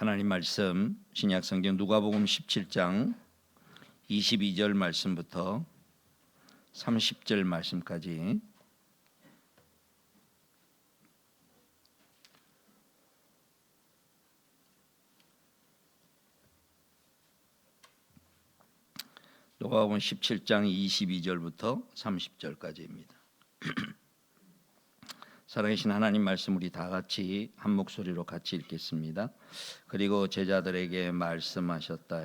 하나님 말씀 신약 성경 누가복음 17장 22절 말씀부터 30절 말씀까지 누가복음 17장 22절부터 30절까지입니다. 살아계신 하나님 말씀 우리 다 같이 한 목소리로 같이 읽겠습니다. 그리고 제자들에게 말씀하셨다.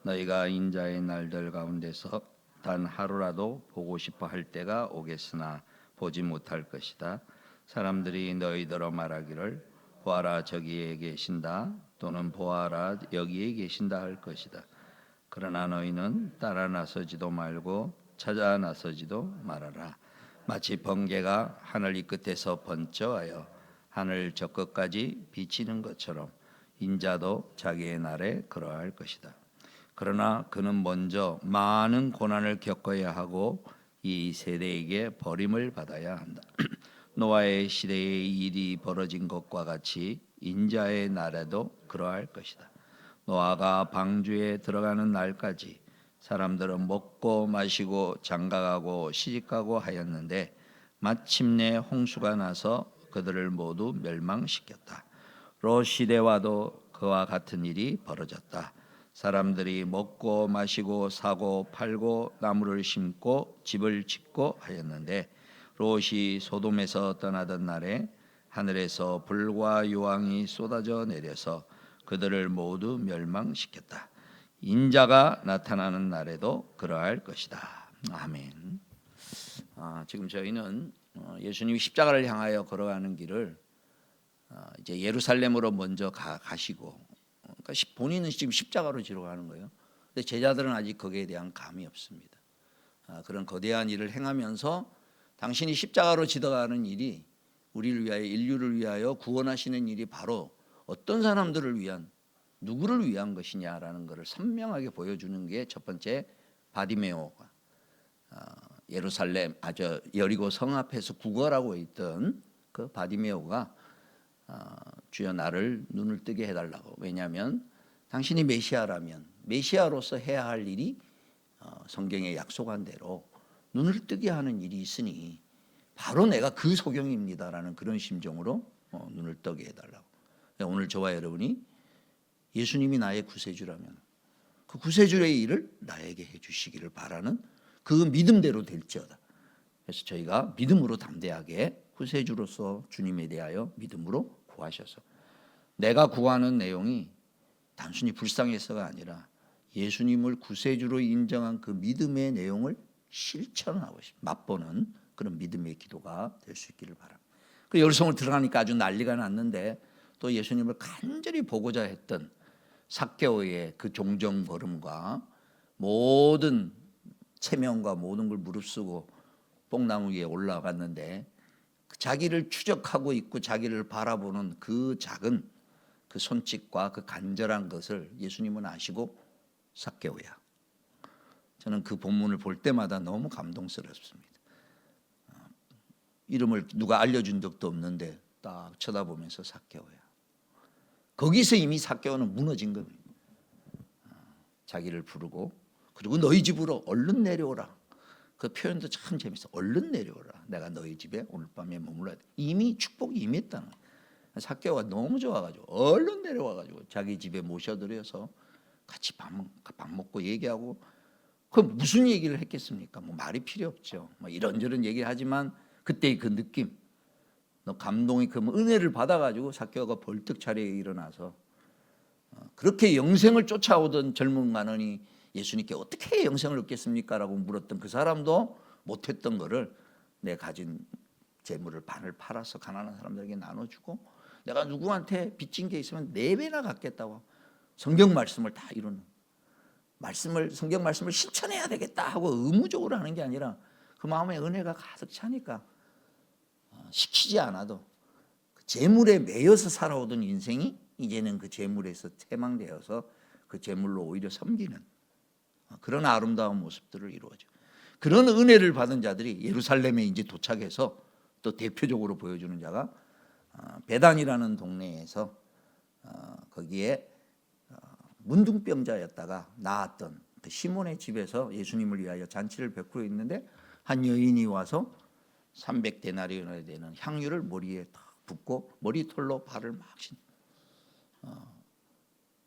너희가 인자의 날들 가운데서 단 하루라도 보고 싶어 할 때가 오겠으나 보지 못할 것이다. 사람들이 너희더러 말하기를 보아라 저기에 계신다 또는 보아라 여기에 계신다 할 것이다. 그러나 너희는 따라 나서지도 말고 찾아 나서지도 말아라. 마치 번개가 하늘 이 끝에서 번쩍하여 하늘 저 끝까지 비치는 것처럼 인자도 자기의 날에 그러할 것이다. 그러나 그는 먼저 많은 고난을 겪어야 하고 이 세대에게 버림을 받아야 한다. 노아의 시대에 일이 벌어진 것과 같이 인자의 날에도 그러할 것이다. 노아가 방주에 들어가는 날까지 사람들은 먹고 마시고 장가가고 시집가고 하였는데 마침내 홍수가 나서 그들을 모두 멸망시켰다. 롯 시대와도 그와 같은 일이 벌어졌다. 사람들이 먹고 마시고 사고 팔고 나무를 심고 집을 짓고 하였는데 롯이 소돔에서 떠나던 날에 하늘에서 불과 유황이 쏟아져 내려서 그들을 모두 멸망시켰다. 인자가 나타나는 날에도 그러할 것이다. 아멘. 지금 저희는 예수님이 십자가를 향하여 걸어가는 길을 이제 예루살렘으로 먼저 가시고, 그러니까 본인은 지금 십자가로 지러 가는 거예요. 근데 제자들은 아직 거기에 대한 감이 없습니다. 그런 거대한 일을 행하면서 당신이 십자가로 지어가는 일이 우리를 위하여 인류를 위하여 구원하시는 일이 바로 어떤 사람들을 위한 누구를 위한 것이냐라는 것을 선명하게 보여주는 게 첫 번째 바디메오가 예루살렘 여리고 성 앞에서 구걸하고 있던 그 바디메오가 주여 나를 눈을 뜨게 해달라고. 왜냐하면 당신이 메시아라면 메시아로서 해야 할 일이 성경에 약속한 대로 눈을 뜨게 하는 일이 있으니 바로 내가 그 소경입니다라는 그런 심정으로 눈을 뜨게 해달라고. 오늘 저와 여러분이 예수님이 나의 구세주라면 그 구세주의 일을 나에게 해주시기를 바라는 그 믿음대로 될지어다. 그래서 저희가 믿음으로 담대하게 구세주로서 주님에 대하여 믿음으로 구하셔서, 내가 구하는 내용이 단순히 불쌍해서가 아니라 예수님을 구세주로 인정한 그 믿음의 내용을 실천하고 맛보는 그런 믿음의 기도가 될 수 있기를 바랍니다. 그 열성을 들어가니까 아주 난리가 났는데 또 예수님을 간절히 보고자 했던 삭개오의 그 종정 걸음과 모든 체면과 모든 걸 무릅쓰고 뽕나무 위에 올라갔는데 자기를 추적하고 있고 자기를 바라보는 그 작은 그 손짓과 그 간절한 것을 예수님은 아시고 삭개오야. 저는 그 본문을 볼 때마다 너무 감동스럽습니다. 이름을 누가 알려준 적도 없는데 딱 쳐다보면서 삭개오야. 거기서 이미 삭개오는 무너진 겁니다. 자기를 부르고, 그리고 너희 집으로 얼른 내려오라. 그 표현도 참 재밌어. 얼른 내려오라. 내가 너희 집에 오늘 밤에 머물러야 돼. 이미 축복이 임했다는 거예요. 삭개오가 너무 좋아가지고 얼른 내려와가지고 자기 집에 모셔드려서 같이 밥 먹고 얘기하고. 그 무슨 얘기를 했겠습니까? 뭐 말이 필요 없죠. 뭐 이런저런 얘기를 하지만 그때의 그 느낌, 감동의 그 은혜를 받아가지고 삭개오가 벌떡 자리에 일어나서 그렇게 영생을 쫓아오던 젊은 간원이 예수님께 어떻게 영생을 얻겠습니까? 라고 물었던 그 사람도 못했던 거를 내 가진 재물을 반을 팔아서 가난한 사람들에게 나눠주고, 내가 누구한테 빚진 게 있으면 4배나 갚겠다고 성경 말씀을 다 이루는, 성경 말씀을 실천해야 되겠다 하고 의무적으로 하는 게 아니라 그 마음에 은혜가 가득 차니까 시키지 않아도 그 재물에 매여서 살아오던 인생이 이제는 그 재물에서 해망되어서 그 재물로 오히려 섬기는 그런 아름다운 모습들을 이루어져. 그런 은혜를 받은 자들이 예루살렘에 이제 도착해서 또 대표적으로 보여주는 자가 베단이라는 동네에서 거기에 문둥병자였다가 나았던 그 시몬의 집에서 예수님을 위하여 잔치를 베풀어 있는데 한 여인이 와서 300데나리온에 되는 향유를 머리에 딱 붓고 머리털로 발을 막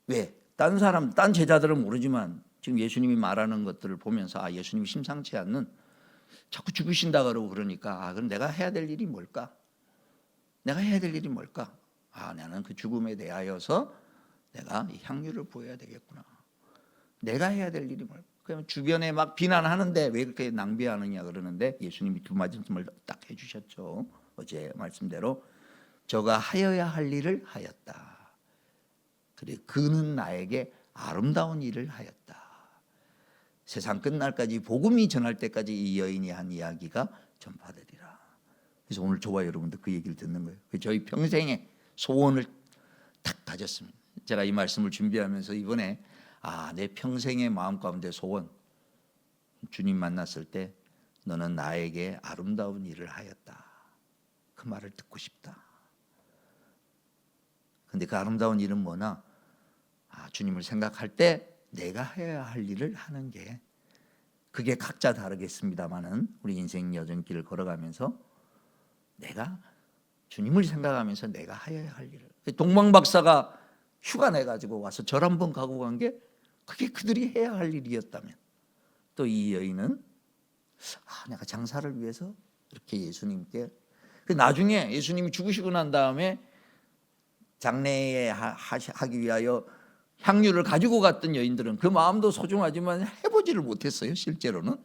왜? 딴 제자들은 모르지만 지금 예수님이 말하는 것들을 보면서 예수님이 심상치 않는, 자꾸 죽으신다 그러니까 그럼 내가 해야 될 일이 뭘까? 나는 그 죽음에 대하여서 내가 이 향유를 부어야 되겠구나. 내가 해야 될 일이 뭘까? 그러면 주변에 막 비난하는데 왜 그렇게 낭비하느냐 그러는데 예수님이 두 말씀을 딱 해주셨죠. 어제 말씀대로 저가 하여야 할 일을 하였다. 그리고 그는 나에게 아름다운 일을 하였다. 세상 끝날까지 복음이 전할 때까지 이 여인이 한 이야기가 전파되리라. 그래서 오늘 저와 여러분들 그 얘기를 듣는 거예요. 저희 평생의 소원을 딱 가졌습니다. 제가 이 말씀을 준비하면서 이번에 내 평생의 마음 가운데 소원, 주님 만났을 때 너는 나에게 아름다운 일을 하였다. 그 말을 듣고 싶다. 근데 그 아름다운 일은 뭐나? 주님을 생각할 때 내가 해야 할 일을 하는 게, 그게 각자 다르겠습니다마는 우리 인생 여정길을 걸어가면서 내가 주님을 생각하면서 내가 해야 할 일을, 동방 박사가 휴가 내가지고 와서 절 한번 가고 간 게 그게 그들이 해야 할 일이었다면, 또 이 여인은 내가 장사를 위해서 이렇게 예수님께, 나중에 예수님이 죽으시고 난 다음에 장례에 하기 위하여 향유를 가지고 갔던 여인들은 그 마음도 소중하지만 해보지를 못했어요. 실제로는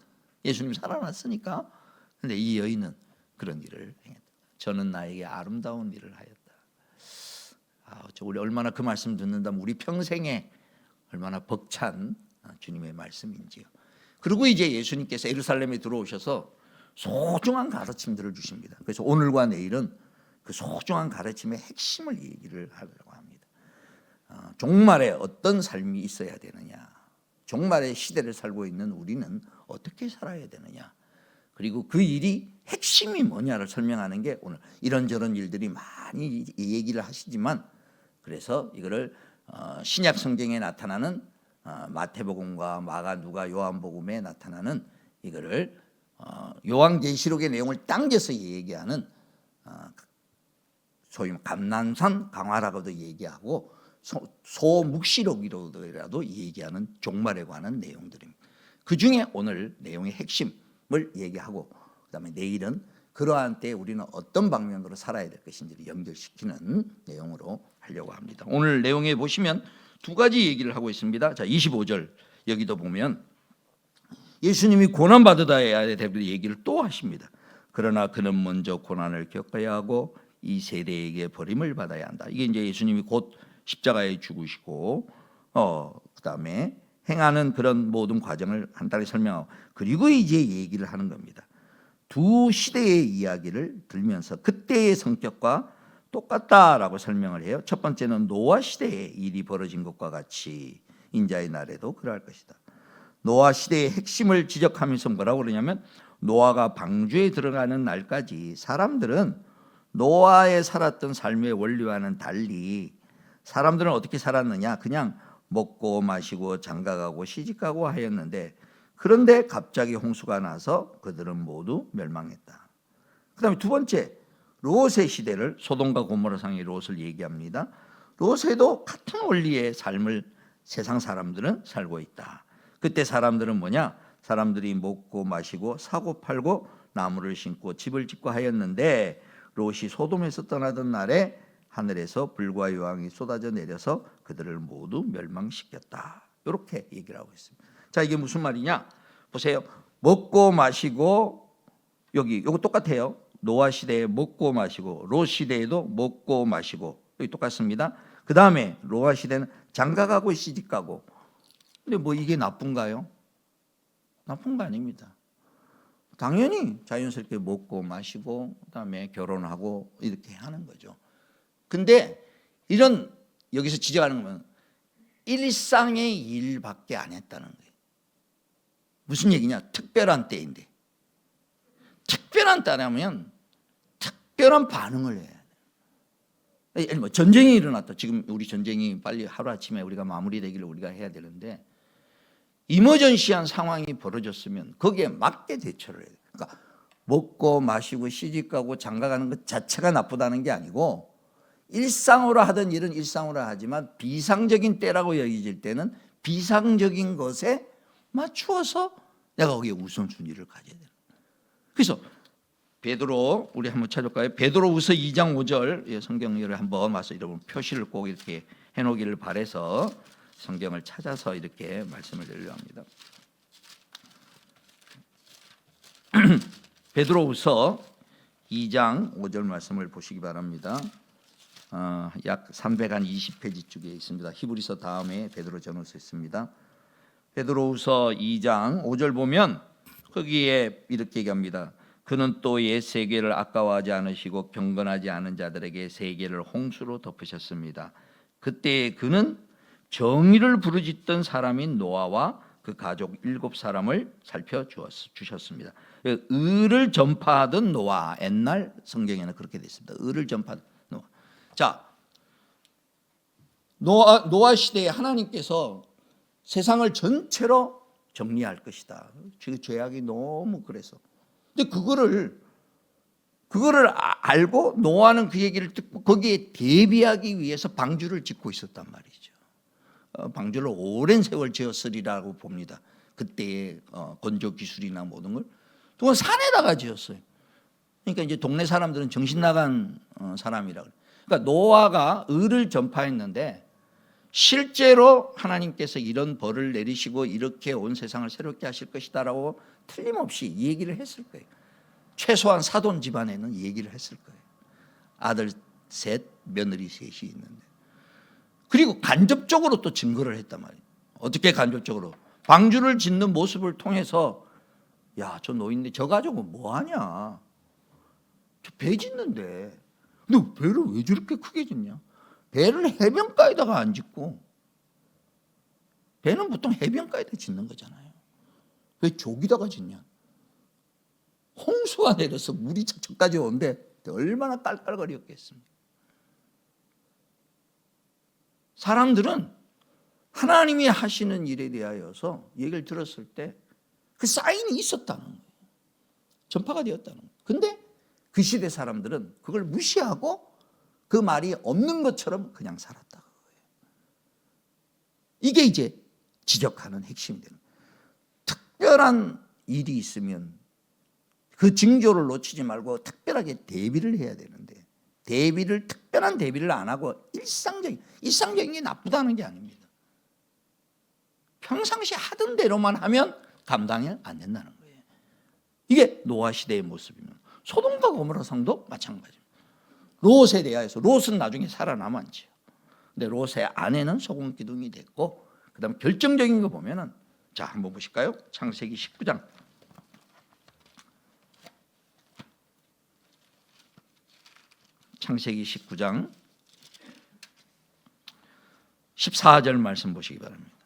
예수님 살아났으니까. 그런데 이 여인은 그런 일을 행했다. 저는 나에게 아름다운 일을 하였다. 우리 얼마나 그 말씀 듣는다면 우리 평생에 얼마나 벅찬 주님의 말씀인지요. 그리고 이제 예수님께서 예루살렘에 들어오셔서 소중한 가르침들을 주십니다. 그래서 오늘과 내일은 그 소중한 가르침의 핵심을 얘기를 하려고 합니다. 종말에 어떤 삶이 있어야 되느냐, 종말의 시대를 살고 있는 우리는 어떻게 살아야 되느냐, 그리고 그 일이 핵심이 뭐냐를 설명하는 게 오늘, 이런저런 일들이 많이 얘기를 하시지만, 그래서 이거를 신약 성경에 나타나는 마태복음과 마가, 누가, 요한복음에 나타나는 이거를 요한계시록의 내용을 당겨서 얘기하는 소위 감난산 강화라고도 얘기하고 소묵시록이라도 얘기하는 종말에 관한 내용들입니다. 그 중에 오늘 내용의 핵심을 얘기하고, 그다음에 내일은 그러한 때에 우리는 어떤 방면으로 살아야 될 것인지를 연결시키는 내용으로 하려고 합니다. 오늘 내용에 보시면 두 가지 얘기를 하고 있습니다. 자, 25절 여기도 보면 예수님이 고난받으다야 될 얘기를 또 하십니다. 그러나 그는 먼저 고난을 겪어야 하고 이 세대에게 버림을 받아야 한다. 이게 이제 예수님이 곧 십자가에 죽으시고 그다음에 행하는 그런 모든 과정을 간단히 설명하고, 그리고 이제 얘기를 하는 겁니다. 두 시대의 이야기를 들면서 그때의 성격과 똑같다라고 설명을 해요. 첫 번째는 노아 시대에 일이 벌어진 것과 같이 인자의 날에도 그러할 것이다. 노아 시대의 핵심을 지적하면서 뭐라고 그러냐면, 노아가 방주에 들어가는 날까지 사람들은 노아에 살았던 삶의 원리와는 달리 사람들은 어떻게 살았느냐, 그냥 먹고 마시고 장가가고 시집가고 하였는데, 그런데 갑자기 홍수가 나서 그들은 모두 멸망했다. 그 다음에 두 번째, 롯의 시대를, 소돔과 고모라상의 롯을 얘기합니다. 롯에도 같은 원리의 삶을 세상 사람들은 살고 있다. 그때 사람들은 뭐냐, 사람들이 먹고 마시고 사고 팔고 나무를 심고 집을 짓고 하였는데, 롯이 소돔에서 떠나던 날에 하늘에서 불과 유황이 쏟아져 내려서 그들을 모두 멸망시켰다. 이렇게 얘기를 하고 있습니다. 자, 이게 무슨 말이냐? 보세요. 먹고 마시고, 여기 이거 똑같아요. 노아 시대에 먹고 마시고, 롯 시대에도 먹고 마시고, 여기 똑같습니다. 그 다음에 노아 시대는 장가가고 시집가고. 근데 뭐 이게 나쁜가요? 나쁜 거 아닙니다. 당연히 자연스럽게 먹고 마시고 그다음에 결혼하고 이렇게 하는 거죠. 근데 이런, 여기서 지적하는 건 일상의 일밖에 안 했다는 거예요. 무슨 얘기냐? 특별한 때인데, 특별한 때라면 특별한 반응을 해야 돼요. 아니, 뭐 전쟁이 일어났다. 지금 우리 전쟁이 빨리 하루아침에 우리가 마무리되기를 우리가 해야 되는데 이머전시한 상황이 벌어졌으면 거기에 맞게 대처를 해야 돼요. 그러니까 먹고 마시고 시집가고 장가가는 것 자체가 나쁘다는 게 아니고 일상으로 하던 일은 일상으로 하지만 비상적인 때라고 여겨질 때는 비상적인 것에 맞추어서 내가 거기에 우선순위를 가져야 돼요. 그래서 베드로 우리 한번 찾을까요? 베드로후서 2장 5절 성경을 한번 와서 여러분 표시를 꼭 이렇게 해놓기를 바라서 성경을 찾아서 이렇게 말씀을 드리려 합니다. 베드로후서 2장 5절 말씀을 보시기 바랍니다. 약 320페이지 쪽에 있습니다. 히브리서 다음에 베드로 전후서 있습니다. 베드로후서 2장 5절 보면 거기에 이렇게 얘기합니다. 그는 또 옛 세계를 아까워하지 않으시고 경건하지 않은 자들에게 세계를 홍수로 덮으셨습니다. 그때 그는 정의를 부르짖던 사람인 노아와 그 가족 7사람을 살펴주셨습니다. 의를 전파하던 노아, 옛날 성경에는 그렇게 되어 있습니다. 의를 전파하던 노아. 자, 노아 시대에 하나님께서 세상을 전체로 정리할 것이다. 지금 죄악이 너무 그래서. 근데 그거를 알고 노아는 그 얘기를 듣고 거기에 대비하기 위해서 방주를 짓고 있었단 말이죠. 방주를 오랜 세월 지었으리라고 봅니다. 그때의 건조 기술이나 모든 걸. 그건 산에다가 지었어요. 그러니까 이제 동네 사람들은 정신 나간 사람이라고. 그러니까 노아가 의를 전파했는데 실제로 하나님께서 이런 벌을 내리시고 이렇게 온 세상을 새롭게 하실 것이다라고 틀림없이 얘기를 했을 거예요. 최소한 사돈 집안에는 얘기를 했을 거예요. 아들 셋, 며느리 셋이 있는데. 그리고 간접적으로 또 증거를 했단 말이에요. 어떻게 간접적으로? 방주를 짓는 모습을 통해서 야, 저 노인네 저 가족은 뭐하냐? 저 배 짓는데 근데 배를 왜 저렇게 크게 짓냐? 배를 해변가에다가 안 짓고 배는 보통 해변가에다 짓는 거잖아요. 왜 조기다가 짓냐? 홍수가 내려서 물이 저까지 오는데 얼마나 깔깔거렸겠습니까? 사람들은 하나님이 하시는 일에 대하여서 얘기를 들었을 때 그 사인이 있었다는 거예요. 전파가 되었다는 거예요. 근데 그 시대 사람들은 그걸 무시하고 그 말이 없는 것처럼 그냥 살았다는 거예요. 이게 이제 지적하는 핵심이 되는 거예요. 특별한 일이 있으면 그 징조를 놓치지 말고 특별하게 대비를 해야 되는데 특별한 대비를 안 하고 일상적인 게 나쁘다는 게 아닙니다. 평상시 하던 대로만 하면 감당이 안 된다는 거예요. 이게 노아 시대의 모습입니다. 소돔과 고모라 성도 마찬가지입니다. 롯에 대하여서 롯은 나중에 살아남았지요. 근데 롯의 아내는 소금 기둥이 됐고 그다음 결정적인 거 보면은 자 한번 보실까요? 창세기 19장. 창세기 19장 14절 말씀 보시기 바랍니다.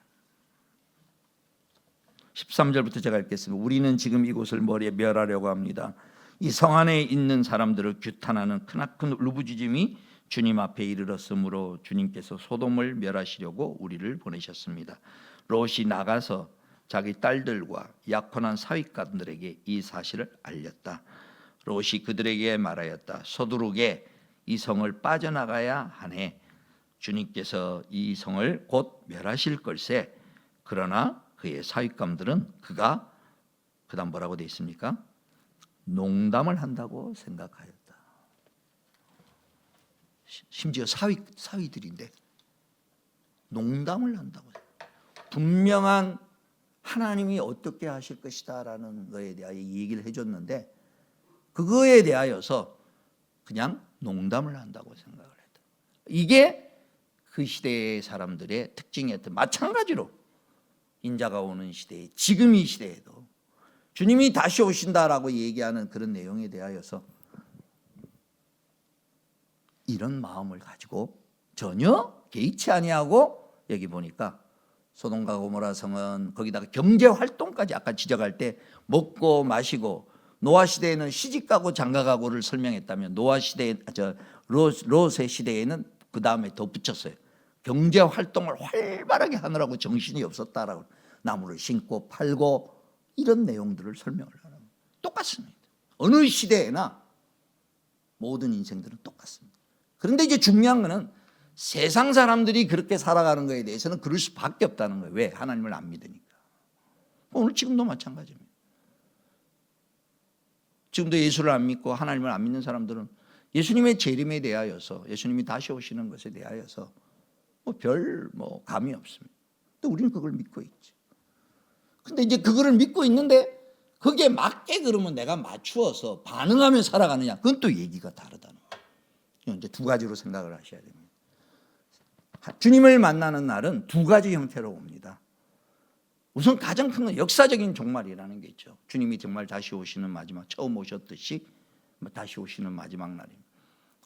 13절부터 제가 읽겠습니다. 우리는 지금 이곳을 머리에 멸하려고 합니다. 이 성 안에 있는 사람들을 규탄하는 크나큰 울부짖음이 주님 앞에 이르렀으므로 주님께서 소돔을 멸하시려고 우리를 보내셨습니다. 롯이 나가서 자기 딸들과 약혼한 사위감들에게 이 사실을 알렸다. 롯이 그들에게 말하였다. 서두르게 이 성을 빠져나가야 하네. 주님께서 이 성을 곧 멸하실 걸세. 그러나 그의 사윗감들은 그가 그다음 뭐라고 되어 있습니까? 농담을 한다고 생각하였다. 심지어 사위들인데 농담을 한다고. 분명한 하나님이 어떻게 하실 것이다라는 것에 대하여 얘기를 해줬는데 그거에 대하여서 그냥 농담을 한다고 생각을 했다. 이게 그 시대의 사람들의 특징이었던 마찬가지로 인자가 오는 시대에 지금 이 시대에도 주님이 다시 오신다라고 얘기하는 그런 내용에 대하여서 이런 마음을 가지고 전혀 개의치 아니하고 여기 보니까 소돔과 고모라 성은 거기다가 경제 활동까지 아까 지적할 때 먹고 마시고 노아 시대에는 시집가고 장가가고를 설명했다면 롯의 시대에는 그 다음에 더 붙였어요. 경제 활동을 활발하게 하느라고 정신이 없었다라고, 나무를 심고 팔고 이런 내용들을 설명을 하는 거예요. 똑같습니다. 어느 시대에나 모든 인생들은 똑같습니다. 그런데 이제 중요한 거는 세상 사람들이 그렇게 살아가는 거에 대해서는 그럴 수밖에 없다는 거예요. 왜? 하나님을 안 믿으니까. 오늘 지금도 마찬가지입니다. 지금도 예수를 안 믿고 하나님을 안 믿는 사람들은 예수님의 재림에 대하여서, 예수님이 다시 오시는 것에 대하여서 별 감이 없습니다. 또 우리는 그걸 믿고 있죠. 근데 이제 그거를 믿고 있는데 거기에 맞게 그러면 내가 맞추어서 반응하며 살아가느냐, 그건 또 얘기가 다르다는 거예요. 이제 두 가지로 생각을 하셔야 됩니다. 주님을 만나는 날은 두 가지 형태로 옵니다. 우선 가장 큰 건 역사적인 종말이라는 게 있죠. 주님이 정말 다시 오시는 마지막, 처음 오셨듯이 다시 오시는 마지막 날입니다.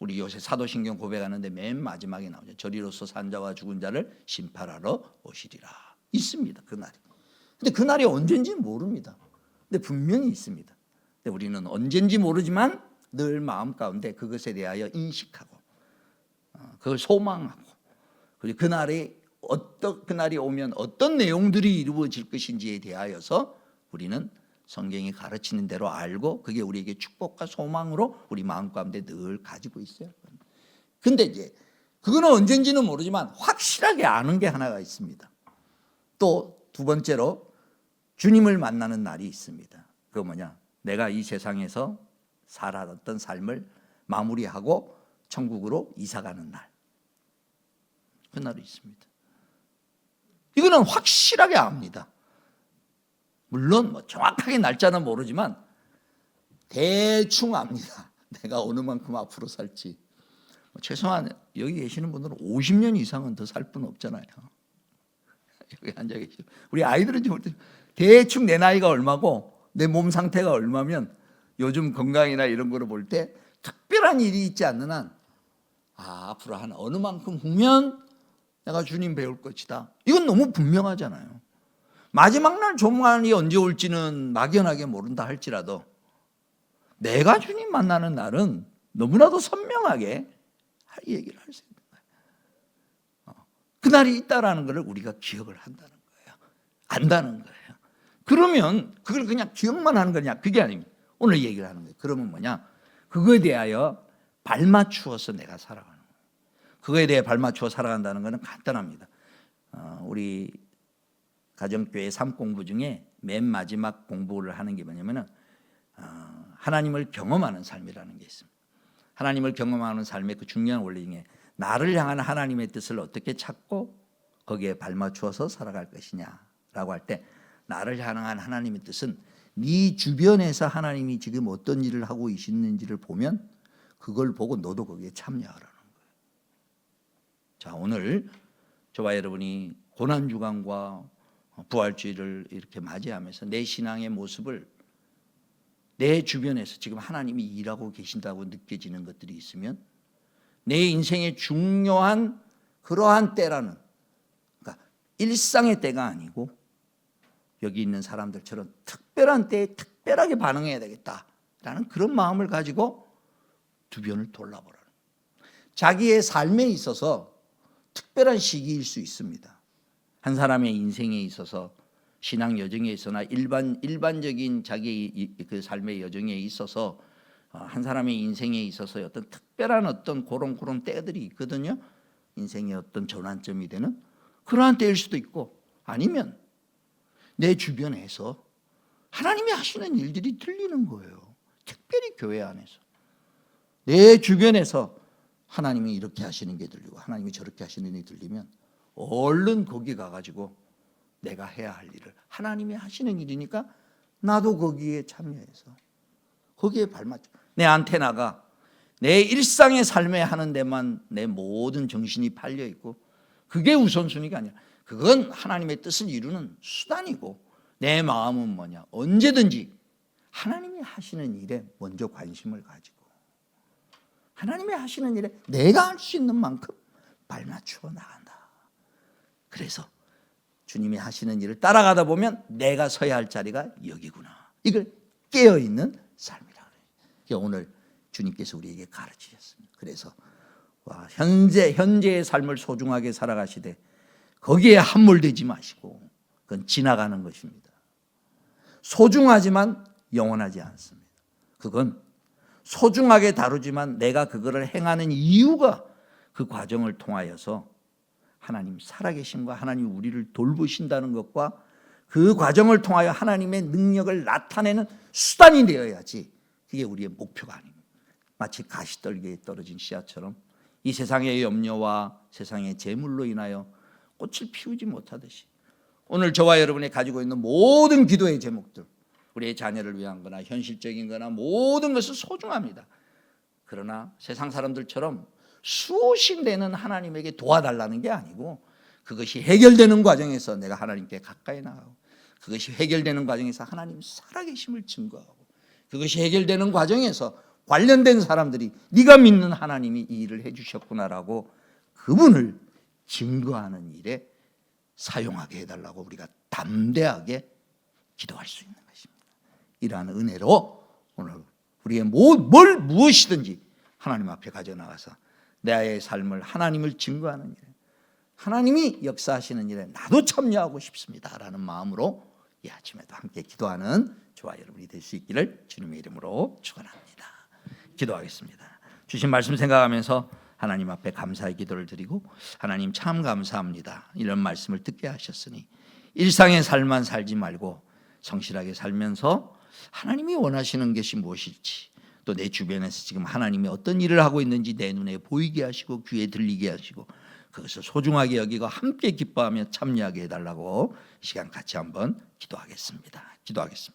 우리 요새 사도신경 고백하는데 맨 마지막에 나오죠. 저리로서 산 자와 죽은 자를 심판하러 오시리라. 있습니다, 그 날이. 근데 그 날이 언젠지 모릅니다. 근데 분명히 있습니다. 근데 우리는 언젠지 모르지만 늘 마음 가운데 그것에 대하여 인식하고 그걸 소망하고, 그리고 그 날이 오면 어떤 내용들이 이루어질 것인지에 대하여서 우리는 성경이 가르치는 대로 알고, 그게 우리에게 축복과 소망으로 우리 마음 가운데 늘 가지고 있어야 합니다. 근데 이제 그거는 언젠지는 모르지만 확실하게 아는 게 하나가 있습니다. 또 두 번째로 주님을 만나는 날이 있습니다. 그거 뭐냐? 내가 이 세상에서 살아왔던 삶을 마무리하고 천국으로 이사가는 날, 그 날이 있습니다. 이거는 확실하게 압니다. 물론 정확하게 날짜는 모르지만 대충 압니다. 내가 어느 만큼 앞으로 살지. 최소한 여기 계시는 분들은 50년 이상은 더 살 분 없잖아요. 여기 앉아 계시죠. 우리 아이들은 대충 내 나이가 얼마고 내 몸 상태가 얼마면 요즘 건강이나 이런 거를 볼 때 특별한 일이 있지 않는 한, 앞으로 한 어느 만큼 후면 내가 주님 배울 것이다. 이건 너무 분명하잖아요. 마지막 날 종말이 언제 올지는 막연하게 모른다 할지라도 내가 주님 만나는 날은 너무나도 선명하게 얘기를 할 수 있는 거예요. 그날이 있다라는 것을 우리가 기억을 한다는 거예요. 안다는 거예요. 그러면 그걸 그냥 기억만 하는 거냐? 그게 아닙니다. 오늘 얘기를 하는 거예요. 그러면 뭐냐? 그거에 대하여 발맞추어서 내가 살아가는 거예요. 그거에 대해 발맞추어 살아간다는 것은 간단합니다. 우리 가정교회 삶 공부 중에 맨 마지막 공부를 하는 게 뭐냐면은 하나님을 경험하는 삶이라는 게 있습니다. 하나님을 경험하는 삶의 그 중요한 원리 중에 나를 향한 하나님의 뜻을 어떻게 찾고 거기에 발맞추어서 살아갈 것이냐라고 할 때, 나를 향한 하나님의 뜻은 네 주변에서 하나님이 지금 어떤 일을 하고 있는지를 보면 그걸 보고 너도 거기에 참여하라는 거예요. 자, 오늘 저와 여러분이 고난주간과 부활주의를 이렇게 맞이하면서 내 신앙의 모습을 내 주변에서 지금 하나님이 일하고 계신다고 느껴지는 것들이 있으면 내 인생의 중요한 그러한 때라는, 그러니까 일상의 때가 아니고 여기 있는 사람들처럼 특별한 때에 특별하게 반응해야 되겠다라는 그런 마음을 가지고 주변을 돌아보라는 거예요. 자기의 삶에 있어서 특별한 시기일 수 있습니다. 한 사람의 인생에 있어서, 신앙 여정에 있어나 일반적인 자기의 그 삶의 여정에 있어서, 한 사람의 인생에 있어서 어떤 특별한 어떤 그런 때들이 있거든요. 인생의 어떤 전환점이 되는 그러한 때일 수도 있고, 아니면 내 주변에서 하나님이 하시는 일들이 들리는 거예요. 특별히 교회 안에서 내 주변에서 하나님이 이렇게 하시는 게 들리고 하나님이 저렇게 하시는 일이 들리면 얼른 거기 가가지고 내가 해야 할 일을, 하나님이 하시는 일이니까 나도 거기에 참여해서 거기에 발맞춰 내 안테나가 내 일상의 삶에 하는 데만 내 모든 정신이 팔려 있고, 그게 우선순위가 아니라 그건 하나님의 뜻을 이루는 수단이고, 내 마음은 뭐냐? 언제든지 하나님이 하시는 일에 먼저 관심을 가지고 하나님이 하시는 일에 내가 할 수 있는 만큼 발맞추어 나간다. 그래서 주님이 하시는 일을 따라가다 보면 내가 서야 할 자리가 여기구나, 이걸 깨어있는 삶이라 그래요. 오늘 주님께서 우리에게 가르치셨습니다. 그래서 현재의 삶을 소중하게 살아가시되 거기에 함몰되지 마시고 그건 지나가는 것입니다. 소중하지만 영원하지 않습니다. 그건 소중하게 다루지만 내가 그거를 행하는 이유가 그 과정을 통하여서 하나님 살아계심과 하나님 우리를 돌보신다는 것과 그 과정을 통하여 하나님의 능력을 나타내는 수단이 되어야지 그게 우리의 목표가 아닙니다. 마치 가시떨기에 떨어진 씨앗처럼 이 세상의 염려와 세상의 재물로 인하여 꽃을 피우지 못하듯이 오늘 저와 여러분이 가지고 있는 모든 기도의 제목들, 우리의 자녀를 위한 거나 현실적인 거나 모든 것은 소중합니다. 그러나 세상 사람들처럼 수신되는 하나님에게 도와달라는 게 아니고 그것이 해결되는 과정에서 내가 하나님께 가까이 나가고 그것이 해결되는 과정에서 하나님 살아계심을 증거하고 그것이 해결되는 과정에서 관련된 사람들이 네가 믿는 하나님이 이 일을 해주셨구나라고 그분을 증거하는 일에 사용하게 해달라고 우리가 담대하게 기도할 수 있는 것입니다. 이러한 은혜로 오늘 우리의 무엇이든지 하나님 앞에 가져나가서 나의 삶을 하나님을 증거하는 일에 하나님이 역사하시는 일에 나도 참여하고 싶습니다라는 마음으로 이 아침에도 함께 기도하는 저와 여러분이 될 수 있기를 주님의 이름으로 축원합니다. 기도하겠습니다. 주신 말씀 생각하면서 하나님 앞에 감사의 기도를 드리고 하나님 참 감사합니다. 이런 말씀을 듣게 하셨으니 일상의 삶만 살지 말고 성실하게 살면서 하나님이 원하시는 것이 무엇일지 또 내 주변에서 지금 하나님이 어떤 일을 하고 있는지 내 눈에 보이게 하시고 귀에 들리게 하시고 그것을 소중하게 여기고 함께 기뻐하며 참여하게 해달라고 이 시간 같이 한번 기도하겠습니다.